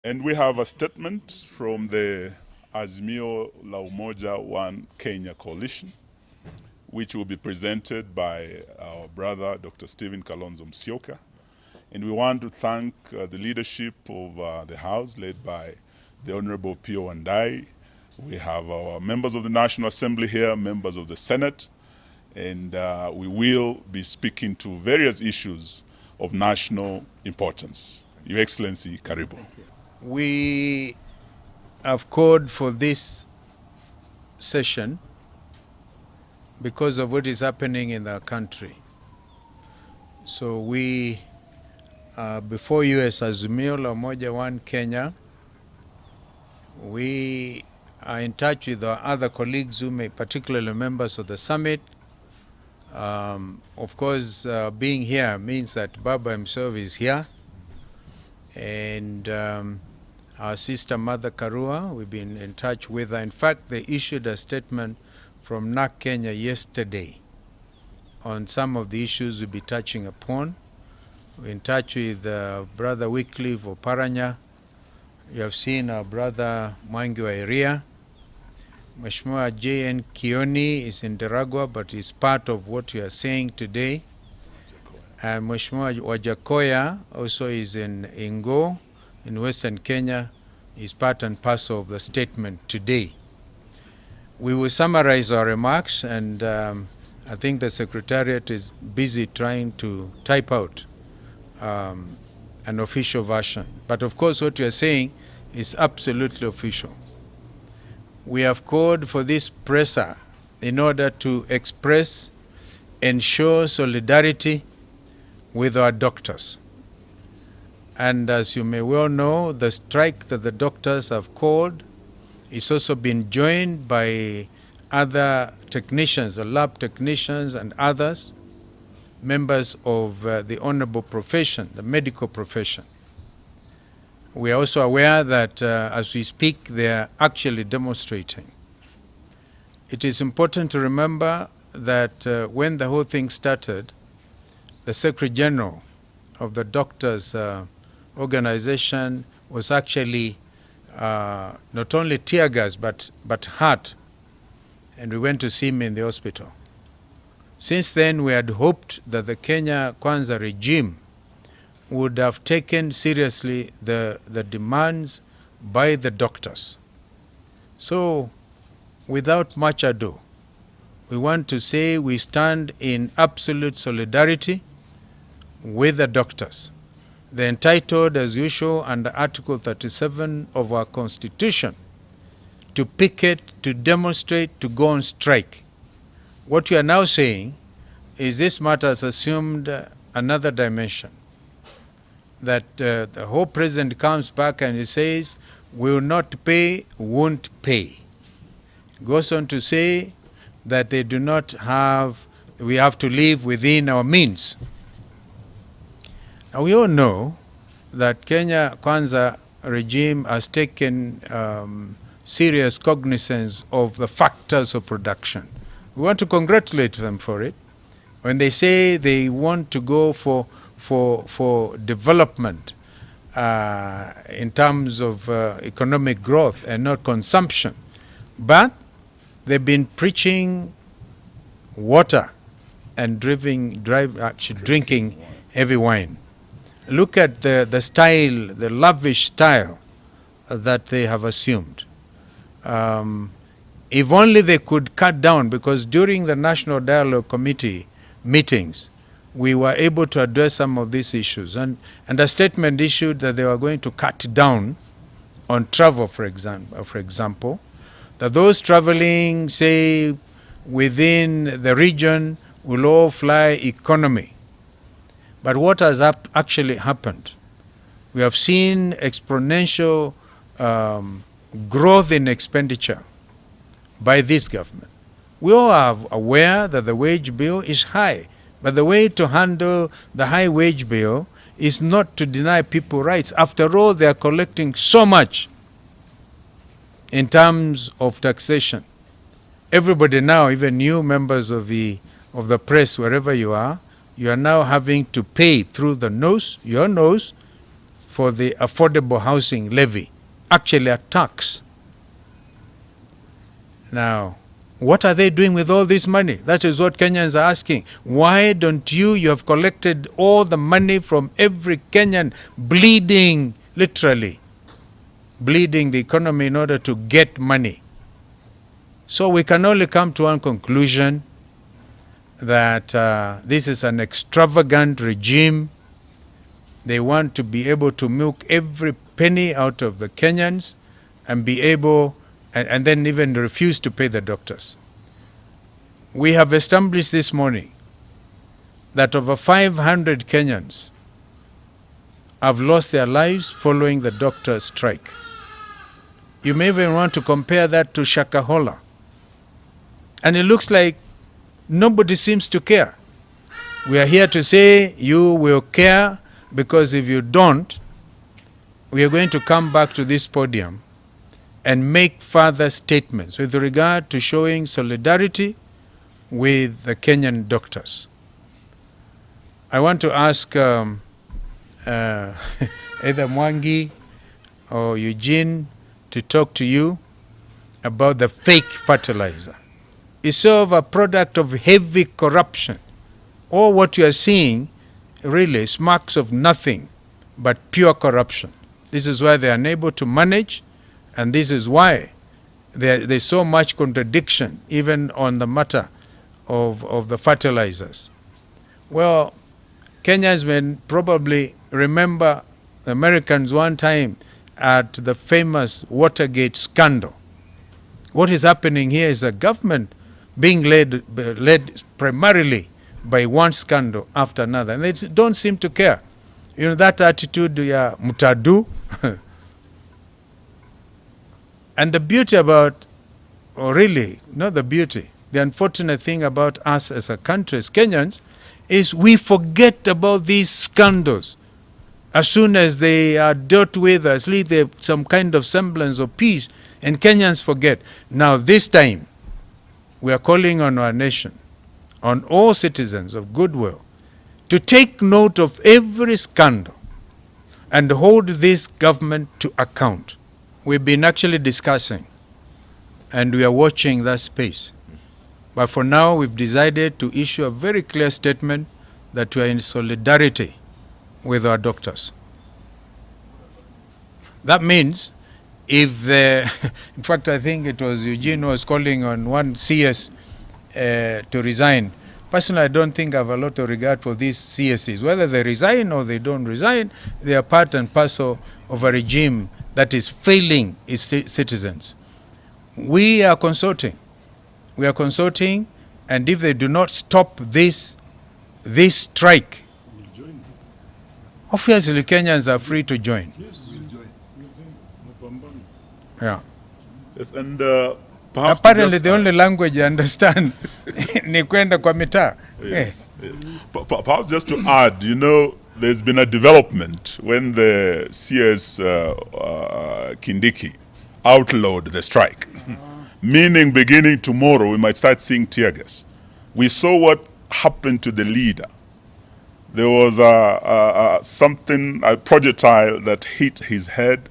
And we have a statement from the Azimio la Umoja One Kenya coalition, which will be presented by our brother, Dr. Stephen Kalonzo Musyoka. And we want to thank the leadership of the House, led by the Honorable Pio Wandai. We have our members of the National Assembly here, members of the Senate, and we will be speaking to various issues of national importance. Your Excellency, karibu. We have called for this session because of what is happening in our country. So we, before you as Azimio la Umoja One Kenya, we are in touch with our other colleagues who may, particularly members of the summit. Of course, being here means that Baba himself is here. And our sister Mother Karua, we've been in touch with her. In fact, they issued a statement from NAK Kenya yesterday on some of the issues we'll be touching upon. We're in touch with Brother Wycliffe Oparanya. You have seen our brother Mwangi wa Iria. Mheshimiwa J.N. Kioni is in Deragwa, but is part of what we are saying today. And Mheshimiwa Wajakoya also is in Ingo, in Western Kenya, is part and parcel of the statement today. We will summarize our remarks, and I think the Secretariat is busy trying to type out an official version. But of course what we are saying is absolutely official. We have called for this presser in order to express and show solidarity with our doctors. And as you may well know, the strike that the doctors have called is also been joined by other technicians, the lab technicians and others, members of the honorable profession, the medical profession. We are also aware that as we speak, they are actually demonstrating. It is important to remember that when the whole thing started, the Secretary General of the doctors' organization was actually not only tear gas but hurt, and we went to see him in the hospital. Since then, we had hoped that the Kenya Kwanza regime would have taken seriously the demands by the doctors. So, without much ado, we want to say we stand in absolute solidarity with the doctors. They're entitled, as usual, under Article 37 of our Constitution, to picket, to demonstrate, to go on strike. What we are now saying is this matter has assumed another dimension. That the whole president comes back and he says, we will not pay, won't pay. Goes on to say that they do not have, we have to live within our means. Now we all know that Kenya Kwanza regime has taken serious cognizance of the factors of production. We want to congratulate them for it. When they say they want to go for development in terms of economic growth and not consumption. But they've been preaching water and drinking heavy wine. Look at the style, the lavish style that they have assumed. If only they could cut down, because during the National Dialogue Committee meetings, we were able to address some of these issues. And a statement issued that they were going to cut down on travel, for example, that those traveling, say, within the region will all fly economy. But what has actually happened? We have seen exponential growth in expenditure by this government. We all are aware that the wage bill is high. But the way to handle the high wage bill is not to deny people rights. After all, they are collecting so much in terms of taxation. Everybody now, even new members of the press, wherever you are now having to pay through the nose, your nose, for the affordable housing levy, actually a tax. Now, what are they doing with all this money? That is what Kenyans are asking. Why don't you have collected all the money from every Kenyan, bleeding, literally, bleeding the economy in order to get money. So we can only come to one conclusion, that this is an extravagant regime. They want to be able to milk every penny out of the Kenyans and be able, and then even refuse to pay the doctors. We have established this morning that over 500 Kenyans have lost their lives following the doctor strike. You may even want to compare that to Shakahola. And it looks like nobody seems to care. We are here to say you will care, because if you don't, we are going to come back to this podium and make further statements with regard to showing solidarity with the Kenyan doctors. I want to ask either Mwangi or Eugene to talk to you about the fake fertilizer. It's sort of a product of heavy corruption. All what you are seeing really smacks of nothing but pure corruption. This is why they are unable to manage, and this is why there's so much contradiction even on the matter of the fertilizers. Well, Kenyans may probably remember the Americans one time at the famous Watergate scandal. What is happening here is a government being led primarily by one scandal after another, and they don't seem to care. You know, that attitude, mutadu. And the beauty about, or really, not the beauty, the unfortunate thing about us as a country, as Kenyans, is we forget about these scandals. As soon as they are dealt with, at least they have some kind of semblance of peace, and Kenyans forget. Now this time, we are calling on our nation, on all citizens of goodwill, to take note of every scandal and hold this government to account. We've been actually discussing, and we are watching that space. But for now, we've decided to issue a very clear statement that we are in solidarity with our doctors. That means if in fact, I think it was Eugene who was calling on one CS to resign. Personally, I don't think I have a lot of regard for these CSCs. Whether they resign or they don't resign, they are part and parcel of a regime that is failing its citizens. We are consulting. We are consulting, and if they do not stop this strike, obviously Kenyans are free to join. Yeah. Yes, and perhaps apparently the only language you understand ni kwenda kwa mitaa. Yes. Perhaps just to add, you know, there's been a development when the CS Kindiki outlawed the strike. Meaning beginning tomorrow we might start seeing tear gas. We saw what happened to the leader. There was a projectile that hit his head.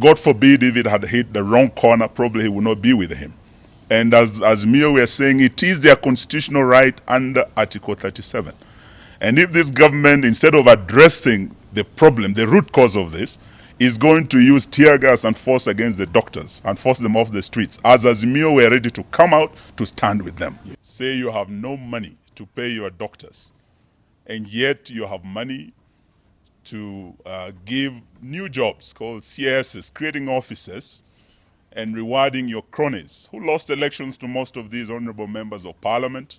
God forbid if it had hit the wrong corner, probably he would not be with him. And as Mio were saying, it is their constitutional right under Article 37. And if this government, instead of addressing the problem, the root cause of this, is going to use tear gas and force against the doctors and force them off the streets, as Azimio were ready to come out to stand with them. Say you have no money to pay your doctors, and yet you have money to give new jobs called CSs, creating offices and rewarding your cronies who lost elections to most of these honorable members of parliament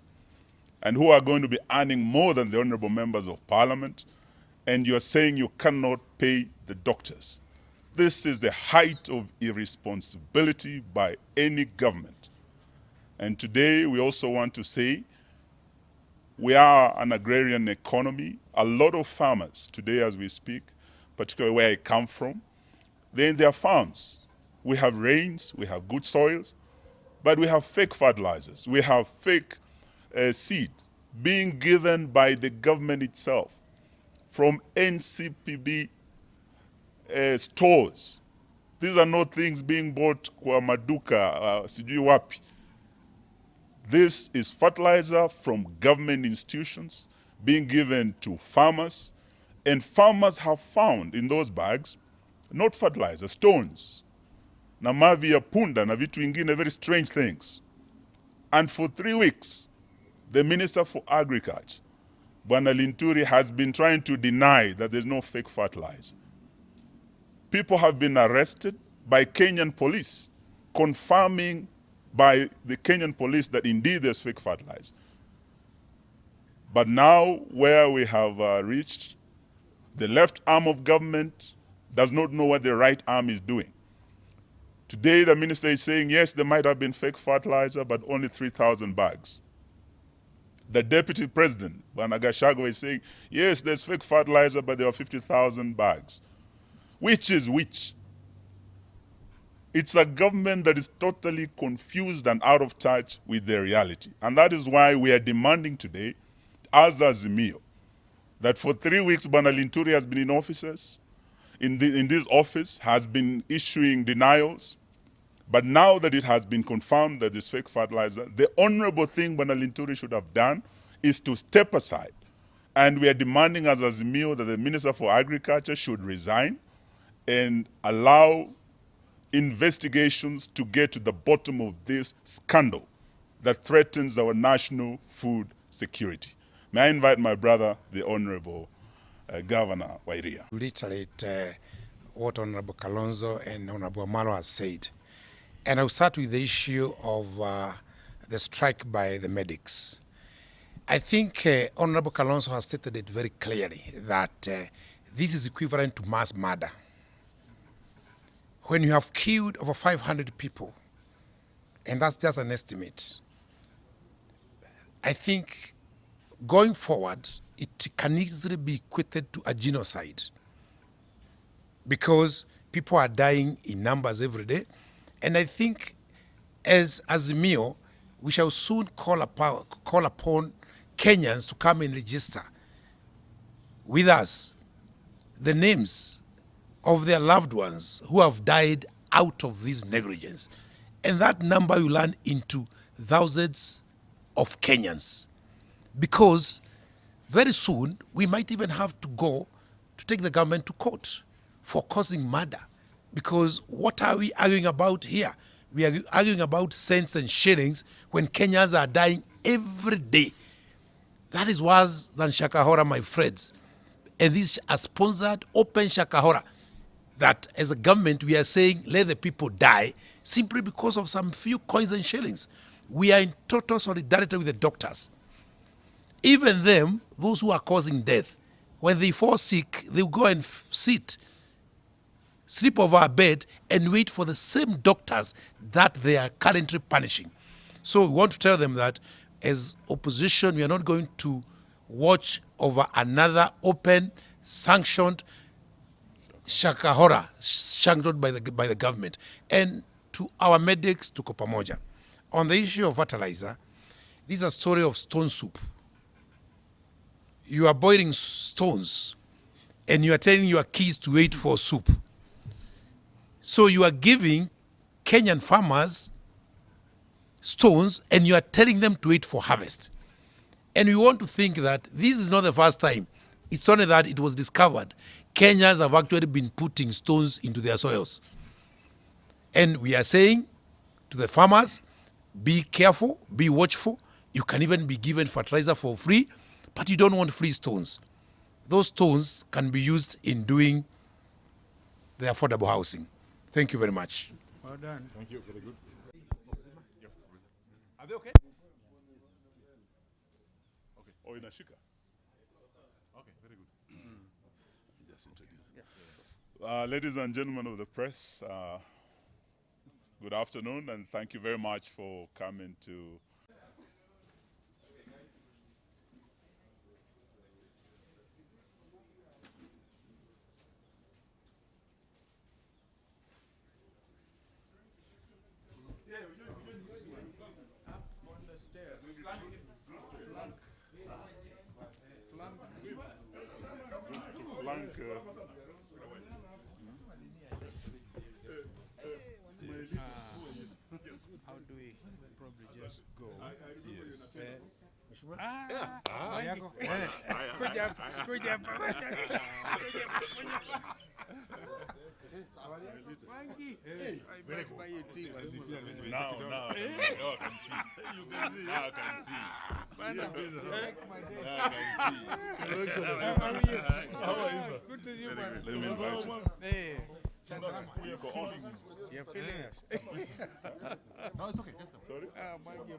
and who are going to be earning more than the honorable members of parliament, and you're saying you cannot pay the doctors. This is the height of irresponsibility by any government. And today we also want to say we are an agrarian economy. A lot of farmers today as we speak, particularly where I come from, they're in their farms. We have rains, we have good soils, but we have fake fertilizers. We have fake seed being given by the government itself. from NCPB stores. These are not things being bought kwa maduka, sijui wapi. This is fertilizer from government institutions being given to farmers, and farmers have found in those bags not fertilizer, stones, na mavi ya punda na vitu ingine, very strange things. And for 3 weeks, the Minister for Agriculture, Bwana Linturi, has been trying to deny that there's no fake fertilizer. People have been arrested by Kenyan police, confirming by the Kenyan police that indeed there's fake fertilizer. But now, where we have reached, the left arm of government does not know what the right arm is doing. Today, the minister is saying, yes, there might have been fake fertilizer, but only 3,000 bags. The deputy president, Bwana Gachagua, is saying, yes, there's fake fertilizer, but there are 50,000 bags. Which is which? It's a government that is totally confused and out of touch with their reality. And that is why we are demanding today, as Azimio, that for 3 weeks, Bwana Linturi has been in offices, in this office, has been issuing denials. But now that it has been confirmed that it's fake fertilizer, the honorable thing Bwana Linturi should have done is to step aside. And we are demanding as Azimio that the Minister for Agriculture should resign and allow investigations to get to the bottom of this scandal that threatens our national food security. May I invite my brother, the Honorable Governor Wairia. Reiterate what Honorable Kalonzo and Honorable Amalo has said. And I'll start with the issue of the strike by the medics. I think Honorable Kalonzo has stated it very clearly that this is equivalent to mass murder. When you have killed over 500 people, and that's just an estimate, I think going forward, it can easily be equated to a genocide because people are dying in numbers every day. And I think as Azimio, we shall soon call upon Kenyans to come and register with us the names of their loved ones who have died out of this negligence. And that number will run into thousands of Kenyans. Because very soon, we might even have to go to take the government to court for causing murder. Because what are we arguing about here? We are arguing about cents and shillings when Kenyans are dying every day. That is worse than Shakahora, my friends. And this is a sponsored open Shakahora that as a government we are saying let the people die simply because of some few coins and shillings. We are in total solidarity with the doctors. Even them, those who are causing death, when they fall sick, they will go and sleep over a bed and wait for the same doctors that they are currently punishing. So we want to tell them that as opposition, we are not going to watch over another open, sanctioned Shakahora, sanctioned by the government. And to our medics, tuko pamoja. On the issue of fertilizer, this is a story of stone soup. You are boiling stones and you are telling your kids to wait for soup. So you are giving Kenyan farmers stones and you are telling them to wait for harvest. And we want to think that this is not the first time. It's only that it was discovered. Kenyans have actually been putting stones into their soils. And we are saying to the farmers, be careful, be watchful. You can even be given fertilizer for free, but you don't want free stones. Those stones can be used in doing the affordable housing. Thank you very much. Well done. Thank you. Very good. Are they okay? Okay. Oh, in Ashika. Okay, very good. Just introduce. Ladies and gentlemen of the press, good afternoon, and thank you very much for coming to mheshimiwa. Mwangi. Kuja hapa, kuja hapa. Mwangi. I must buy you tea. Now I can see. You can see. Now I can see. Bana, make my day. Now I can see. How are you? How are you, sir? Good to see you, man. Let me invite you. Hey. You're on. You're feeling us. No, it's okay. Sorry? Mwangi,